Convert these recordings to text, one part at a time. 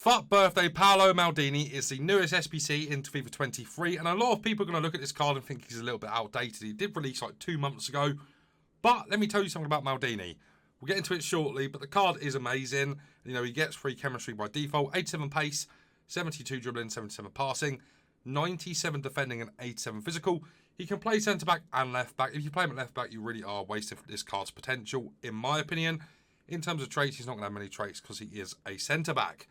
FUT Birthday Paolo Maldini is the newest SBC into FIFA 23, and a lot of people are going to look at this card and think he's a little bit outdated. He did release like 2 months ago, but let me tell you something about Maldini. We'll get into it shortly, but the card is amazing. You know, he gets free chemistry by default, 87 pace, 72 dribbling, 77 passing, 97 defending and 87 physical. He can play centre-back and left-back. If you play him at left-back, you really are wasting this card's potential, in my opinion. In terms of traits, he's not going to have many traits because he is a centre-back.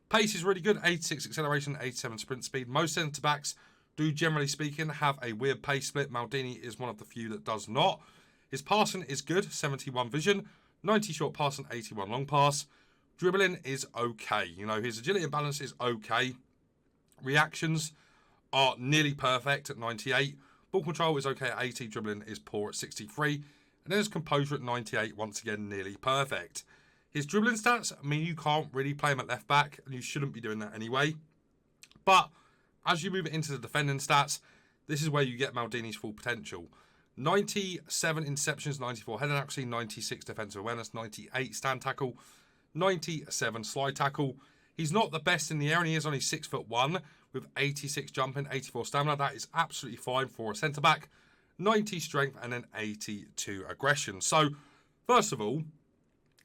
Pace is really good, 86 acceleration, 87 sprint speed. Most centre-backs do, generally speaking, have a weird pace split. Maldini is one of the few that does not. His passing is good, 71 vision, 90 short pass and 81 long pass. Dribbling is okay. You know, his agility and balance is okay. Reactions are nearly perfect at 98. Ball control is okay at 80. Dribbling is poor at 63. And then his composure at 98, once again, nearly perfect. His dribbling stats mean you can't really play him at left back, and you shouldn't be doing that anyway. But as you move it into the defending stats, this is where you get Maldini's full potential. 97 interceptions, 94 heading accuracy, 96 defensive awareness, 98 stand tackle, 97 slide tackle. He's not the best in the air, and he is only 6'1" with 86 jumping, 84 stamina. That is absolutely fine for a centre back. 90 strength and then 82 aggression. So, first of all,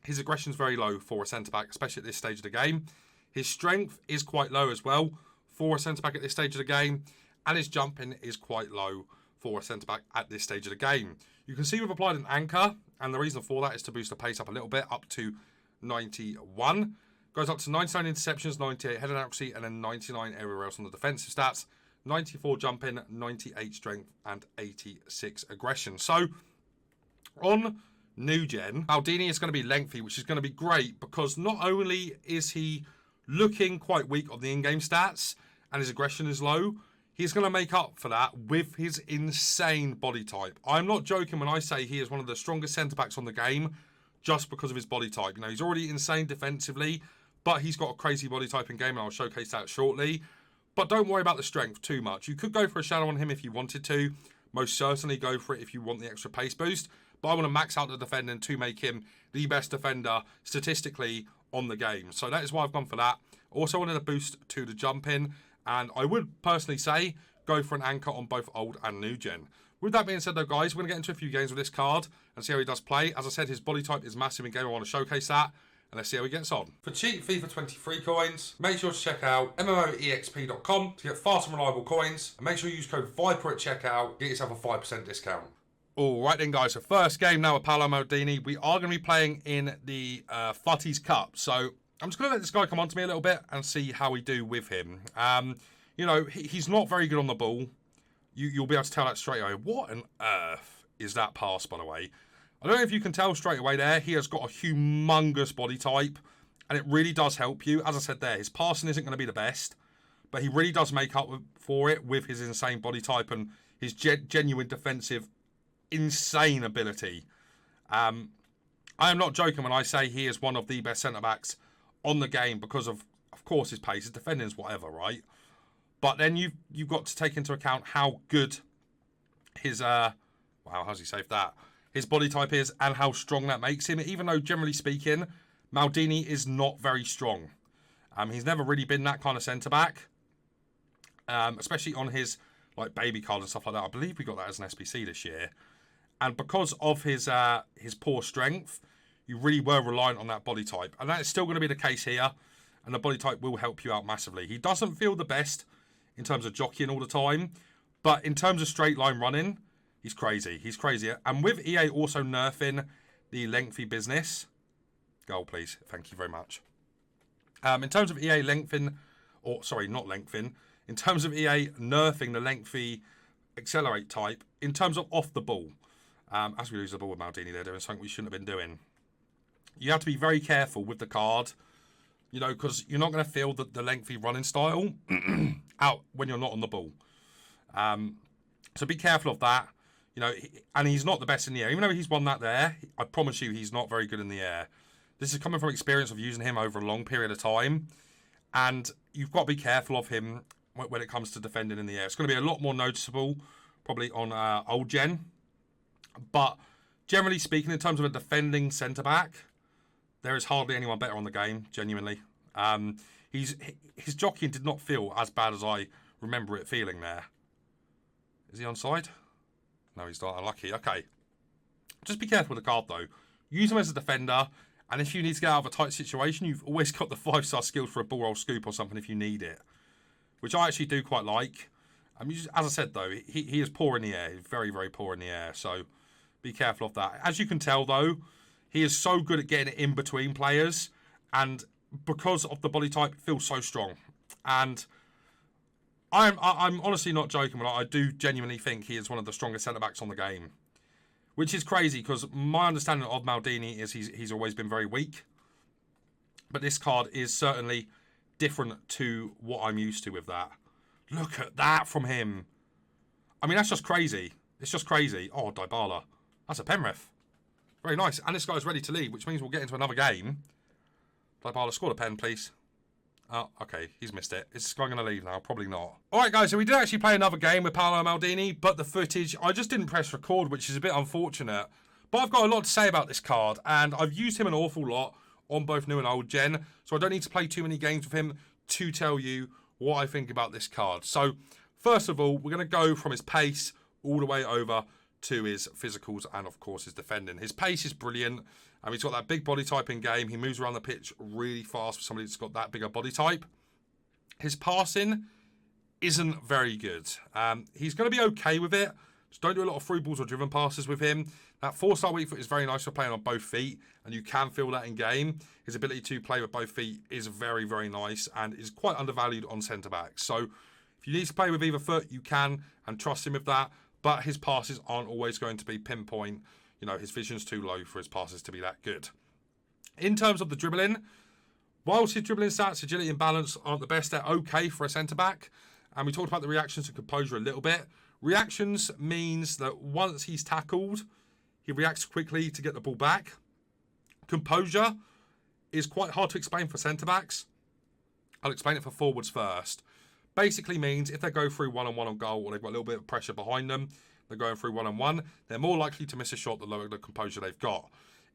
his aggression is very low for a centre-back, especially at this stage of the game. His strength is quite low as well for a centre-back at this stage of the game. And his jumping is quite low for a centre-back at this stage of the game. You can see we've applied an anchor, and the reason for that is to boost the pace up a little bit, up to 91. Goes up to 99 interceptions, 98 heading accuracy, and then 99 everywhere else on the defensive stats. 94 jumping, 98 strength, and 86 aggression. So, on new gen, Maldini is going to be lengthy, which is going to be great because not only is he looking quite weak on the in-game stats and his aggression is low, he's going to make up for that with his insane body type. I'm not joking when I say he is one of the strongest centre-backs on the game just because of his body type. You know, he's already insane defensively, but he's got a crazy body type in game, and I'll showcase that shortly. But don't worry about the strength too much. You could go for a shadow on him if you wanted to. Most certainly go for it if you want the extra pace boost. But I want to max out the defending to make him the best defender statistically on the game. So that is why I've gone for that. Also wanted a boost to the jumping. And I would personally say go for an anchor on both old and new gen. With that being said though, guys, we're going to get into a few games with this card and see how he does play. As I said, his body type is massive in game. I want to showcase that. And let's see how he gets on. For cheap FIFA 23 coins, make sure to check out MMOEXP.com to get fast and reliable coins. And make sure you use code VIPER at checkout. Get yourself a 5% discount. Alright then, guys. So first game now with Paolo Maldini. We are going to be playing in the FUTties Cup. So I'm just going to let this guy come on to me a little bit and see how we do with him. You know, he's not very good on the ball. You'll be able to tell that straight away. What on earth is that pass, by the way? I don't know if you can tell straight away there. He has got a humongous body type, and it really does help you. As I said there, his passing isn't going to be the best, but he really does make up for it with his insane body type and his genuine defensive, insane ability. I am not joking when I say he is one of the best centre-backs on the game because of course, his pace. His defending is whatever, right? But then you've got to take into account how good his... wow, how's he saved that? His body type is and how strong that makes him. Even though, generally speaking, Maldini is not very strong. He's never really been that kind of centre-back. Especially on his like baby card and stuff like that. I believe we got that as an SBC this year. And because of his poor strength, you really were reliant on that body type. And that is still going to be the case here. And the body type will help you out massively. He doesn't feel the best in terms of jockeying all the time. But in terms of straight line running... he's crazy. He's crazy. And with EA also nerfing the lengthy business. Goal, please. Thank you very much. In terms of EA lengthen... or, sorry, not lengthen. In terms of EA nerfing the lengthy accelerate type. In terms of off the ball. As we lose the ball with Maldini, they're doing something we shouldn't have been doing. You have to be very careful with the card. You know, because you're not going to feel the lengthy running style out when you're not on the ball. So be careful of that. You know, and he's not the best in the air. Even though he's won that there, I promise you he's not very good in the air. This is coming from experience of using him over a long period of time. And you've got to be careful of him when it comes to defending in the air. It's going to be a lot more noticeable, probably on old gen. But generally speaking, in terms of a defending centre-back, there is hardly anyone better on the game, genuinely. His jockeying did not feel as bad as I remember it feeling there. Is he onside? No, he's not. Unlucky. Okay. Just be careful with the card, though. Use him as a defender, and if you need to get out of a tight situation, you've always got the 5-star skills for a ball roll scoop or something if you need it, which I actually do quite like. As I said, though, he is poor in the air. He's very, very poor in the air, so be careful of that. As you can tell, though, he is so good at getting it in between players, and because of the body type, feels so strong. And I'm honestly not joking, but I do genuinely think he is one of the strongest centre-backs on the game. Which is crazy, because my understanding of Maldini is he's always been very weak. But this card is certainly different to what I'm used to with that. Look at that from him. I mean, that's just crazy. It's just crazy. Oh, Dybala. That's a Penrith. Very nice. And this guy's ready to leave, which means we'll get into another game. Dybala, score a pen, please. Oh, okay. He's missed it. Is this guy going to leave now? Probably not. All right, guys. So we did actually play another game with Paolo Maldini, but the footage, I just didn't press record, which is a bit unfortunate. But I've got a lot to say about this card, and I've used him an awful lot on both new and old gen, so I don't need to play too many games with him to tell you what I think about this card. So, first of all, we're going to go from his pace all the way over to his physicals and, of course, his defending. His pace is brilliant. He's got that big body type in game. He moves around the pitch really fast for somebody that's got that bigger body type. His passing isn't very good. He's going to be okay with it. Just don't do a lot of through balls or driven passes with him. That 4-star weak foot is very nice for playing on both feet, and you can feel that in game. His ability to play with both feet is very, very nice and is quite undervalued on centre-backs. So if you need to play with either foot, you can, and trust him with that. But his passes aren't always going to be pinpoint. You know, his vision's too low for his passes to be that good. In terms of the dribbling, whilst his dribbling stats, agility and balance aren't the best, they're okay for a centre-back. And we talked about the reactions and composure a little bit. Reactions means that once he's tackled, he reacts quickly to get the ball back. Composure is quite hard to explain for centre-backs. I'll explain it for forwards first. Basically means if they go through one-on-one on goal, or they've got a little bit of pressure behind them, they're going through one-on-one, they're more likely to miss a shot the lower the composure they've got.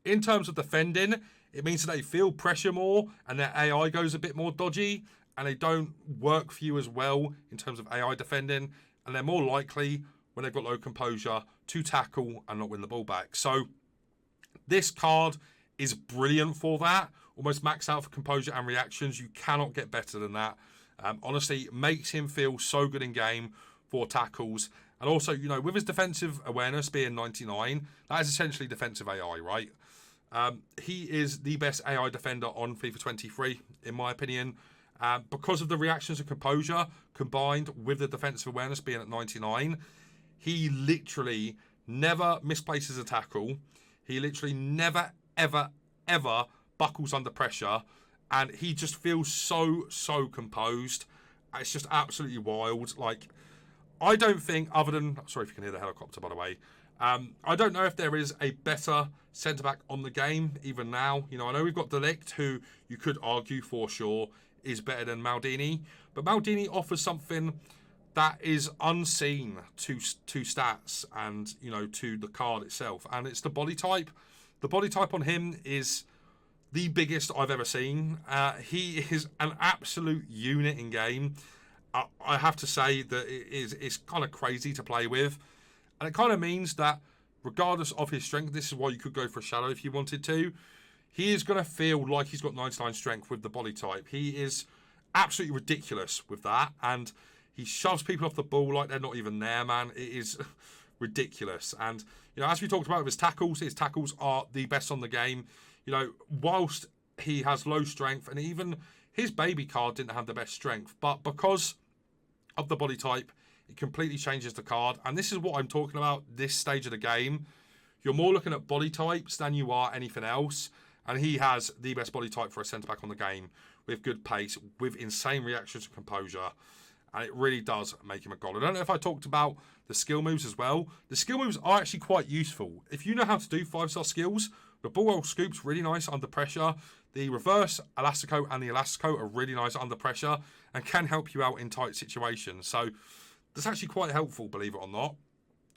In terms of defending, it means that they feel pressure more and their AI goes a bit more dodgy and they don't work for you as well in terms of AI defending, and they're more likely when they've got low composure to tackle and not win the ball back. So this card is brilliant for that. Almost maxed out for composure and reactions. You cannot get better than that. Honestly, it makes him feel so good in game for tackles. And also, you know, with his defensive awareness being 99, that is essentially defensive AI, right? He is the best AI defender on FIFA 23, in my opinion. Because of the reactions and composure combined with the defensive awareness being at 99, he literally never misplaces a tackle. He literally never, ever, ever buckles under pressure. And he just feels so composed. It's just absolutely wild. Like, I don't think, other than... Sorry if you can hear the helicopter, by the way. I don't know if there is a better centre-back on the game, even now. You know, I know we've got Delict, who you could argue for sure is better than Maldini. But Maldini offers something that is unseen to stats and, you know, to the card itself. And it's the body type. The body type on him is the biggest I've ever seen. He is an absolute unit in game. I have to say that it's kind of crazy to play with. And it kind of means that regardless of his strength, this is why you could go for a shadow if you wanted to. He is going to feel like he's got 99 strength with the body type. He is absolutely ridiculous with that. And he shoves people off the ball like they're not even there, man. It is ridiculous. And, you know, as we talked about with his tackles are the best on the game. You know, whilst he has low strength, and even his baby card didn't have the best strength, but because of the body type, it completely changes the card. And this is what I'm talking about this stage of the game. You're more looking at body types than you are anything else. And he has the best body type for a centre-back on the game, with good pace, with insane reactions and composure. And it really does make him a goal. I don't know if I talked about the skill moves as well. The skill moves are actually quite useful. If you know how to do 5-star skills, the ball roll scoop's really nice under pressure. The reverse elastico and the elastico are really nice under pressure and can help you out in tight situations. So that's actually quite helpful, believe it or not.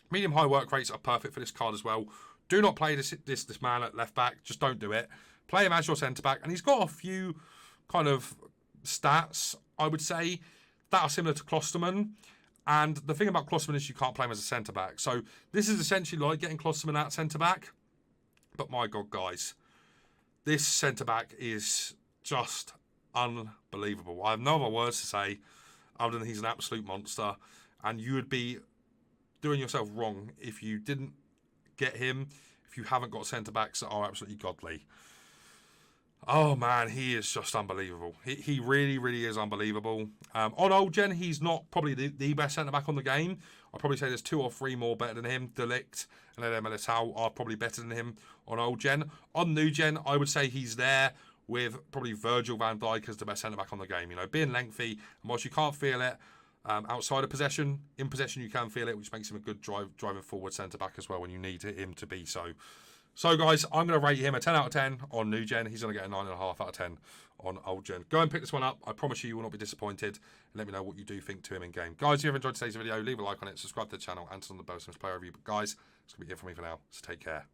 Medium-high work rates are perfect for this card as well. Do not play this man at left back. Just don't do it. Play him as your centre back. And he's got a few kind of stats, I would say, that are similar to Klosterman. And the thing about Klosterman is you can't play him as a centre-back. So this is essentially like getting Klosterman at centre-back. But my God, guys, this centre-back is just unbelievable. I have no other words to say other than he's an absolute monster. And you would be doing yourself wrong if you didn't get him, if you haven't got centre-backs that are absolutely godly. Oh, man, he is just unbelievable. He really, really is unbelievable. On old gen, he's not probably the best centre-back on the game. I'd probably say there's 2 or 3 more better than him. De Ligt and Eder Militao are probably better than him on old gen. On new gen, I would say he's there with probably Virgil van Dijk as the best centre-back on the game. You know, being lengthy, and whilst you can't feel it outside of possession, in possession you can feel it, which makes him a good driving forward centre-back as well when you need him to be so. So, guys, I'm going to rate him a 10 out of 10 on new gen. He's going to get a 9.5 out of 10 on old gen. Go and pick this one up. I promise you will not be disappointed. And let me know what you do think to him in game. Guys, if you have enjoyed today's video, leave a like on it, subscribe to the channel, and turn on the bell so player review. But, guys, it's going to be it for me for now. So, take care.